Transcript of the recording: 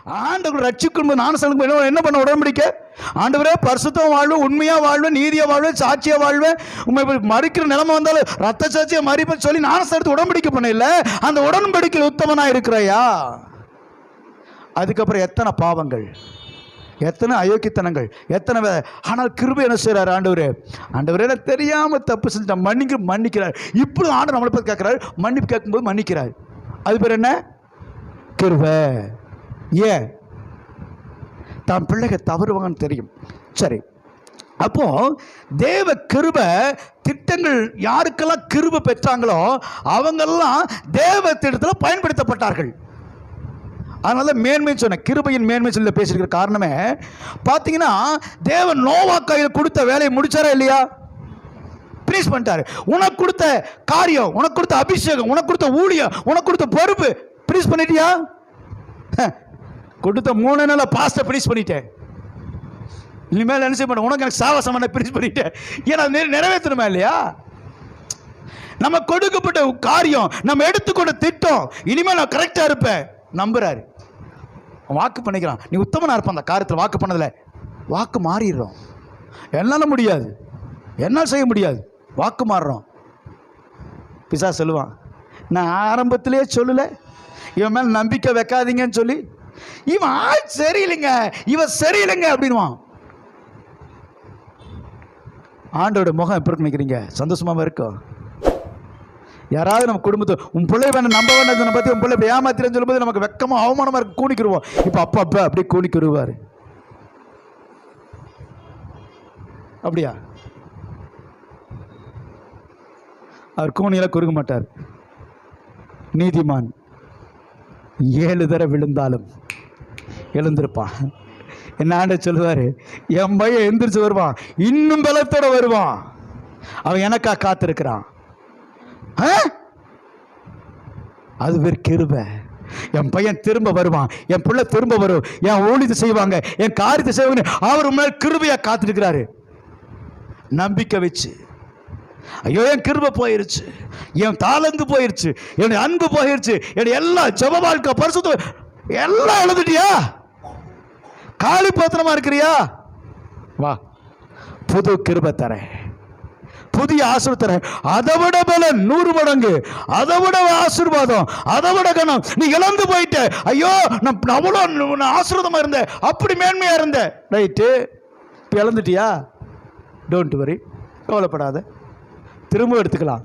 ஆண்டவர் ரட்சிக்கும் ஞானஸ்நானம் என்ன பண்ண உடன்படிக்கை? ஆண்டவரே பரிசுத்தம் வாழ்வு, உண்மையா வாழ்வு, நீதியா வாழ்வு, சாட்சியா வாழ்வு, உண்மை மறிக்கிற நிலைமை வந்தாலும் ரத்த சாட்சியை மறிப்ப சொல்லி ஞானஸ்நானத்தை உடன்படிக்கை பண்ண இல்லை. அந்த உடன்படிக்கையில் உத்தமனா இருக்கிறையா? அதுக்கப்புறம் எத்தனை பாவங்கள், எத்தனை அயோக்கியத்தனங்கள், எத்தனை. ஆனால் கிருபை என்ன செய்யறாரு ஆண்டவர்? ஆண்டவரே தெரியாம தப்பு செஞ்சா மன்னிக்கிறார். இப்படி ஆண்டவர் நம்மளை பற்றி கேட்கிறாரு. மன்னிப்பு கேட்கும்போது மன்னிக்கிறார். அது பேர் என்ன? கிருபை. ஏன்? தான் பிள்ளைகள் தவறுவாங்கன்னு தெரியும். சரி, அப்போ தேவ கிருபை திட்டங்கள் யாருக்கெல்லாம் கிருபை பெற்றாங்களோ அவங்கெல்லாம் தேவ திட்டத்தில் பயன்படுத்தப்பட்டார்கள். அதனால மேன்மை சொன்ன, கிருபையின் மேன்மை சொல்ல பேசியிருக்கிற காரணமே பார்த்தீங்கன்னா, தேவன் நோவா கையில் கொடுத்த வேலையை முடிச்சாரா இல்லையா? பினிஷ் பண்ணிட்டாரு. உனக்கு கொடுத்த காரியம், உனக்கு கொடுத்த அபிஷேகம், உனக்கு கொடுத்த ஊழியம், உனக்கு கொடுத்த பொறுப்பு பினிஷ் பண்ணிட்டியா? கொடுத்த 3 நாள் பாஸ்ட்டை பினிஷ் பண்ணிட்டேன். இனிமேல் என்ன செய்ய மாட்டேன், உனக்கு எனக்கு சாவசமான பினிஷ் பண்ணிட்டேன். ஏன்னா நிறைவேற்றணுமா இல்லையா? நம்ம கொடுக்கப்பட்ட காரியம், நம்ம எடுத்துக்கொண்ட திட்டம், இனிமேல் நான் கரெக்டாக இருப்பேன் நம்புறாரு. வாக்கு பண்ணிக்கிறான். நீ உத்தமனா இருப்ப. அந்த காரியத்தில் வாக்கு பண்ணதில்ல, வாக்கு மாறிடுறோம். என்னால் முடியாது, என்னால் செய்ய முடியாது, வாக்கு மாறுறோம். பிசாசு சொல்லுவான், நான் ஆரம்பத்திலே சொல்லலை இவன் மேல் நம்பிக்கை வைக்காதீங்கன்னு சொல்லி. இவன் ஆள் சரியில்லைங்க, இவன் சரியில்லைங்க அப்படின்வான். ஆண்டோட முகம் எப்படி இருக்கு நினைக்கிறீங்க? சந்தோஷமாக இருக்கும். யாராவது நம்ம குடும்பத்தை உன் பிள்ளை வேணும் நம்ப வேண்டாம் பற்றி உன் பிள்ளை இப்படி ஏமாத்திரன்னு சொல்லும்போது நமக்கு வெக்கமாக அவமானமாக இருக்கு, கூணிக்கிடுவோம். இப்போ அப்பா அப்படியே கூணிக்கிடுவார். அப்படியா? அவர் கூணியில குறுக்க மாட்டார். நீதிமான் 7 தடவை விழுந்தாலும் எழுந்திருப்பான். என்ன ஆண்டு சொல்லுவார், என் பையன் எந்திரிச்சு வருவான், இன்னும் பலத்தோட வருவான், அவன் எனக்கா காத்திருக்கிறான். அது பேர் கிருபை. என் பையன் திரும்ப வருவான், என் பிள்ளை திரும்ப வரும், என் ஊழியத்தை செய்வாங்க, என் காரியத்தை செய்வாங்க, அவர் மேல் கிருபையா காத்திருக்கிறாரு. நம்பிக்கை வச்சு, ஐயோ என் கிருபை போயிருச்சு, என் தாளந்து போயிருச்சு, என்னுடைய அன்பு போயிருச்சு, என்னுடைய எல்லா ஜெப வாழ்க்கை பரிசுத்தம் எல்லாம் எழுதிட்டியா? காலி பாத்திரமா இருக்கிறியா? வா, புது கிருபை தரேன், புதிய ஆசீர்வாதம், அதை விட பலன் 100 மடங்கு, அதை விட ஆசீர்வாதம், அதை விட கணம். நீ இழந்து போயிட்ட, ஐயோ நான் அவ்வளோ ஆசீர்வாதமா இருந்தேன், அப்படி மேன்மையா இருந்தேன், ரைட்டு, இப்போ இழந்துட்டியா? டோன்ட் வரி, கவலைப்படாத, திரும்ப எடுத்துக்கலாம்.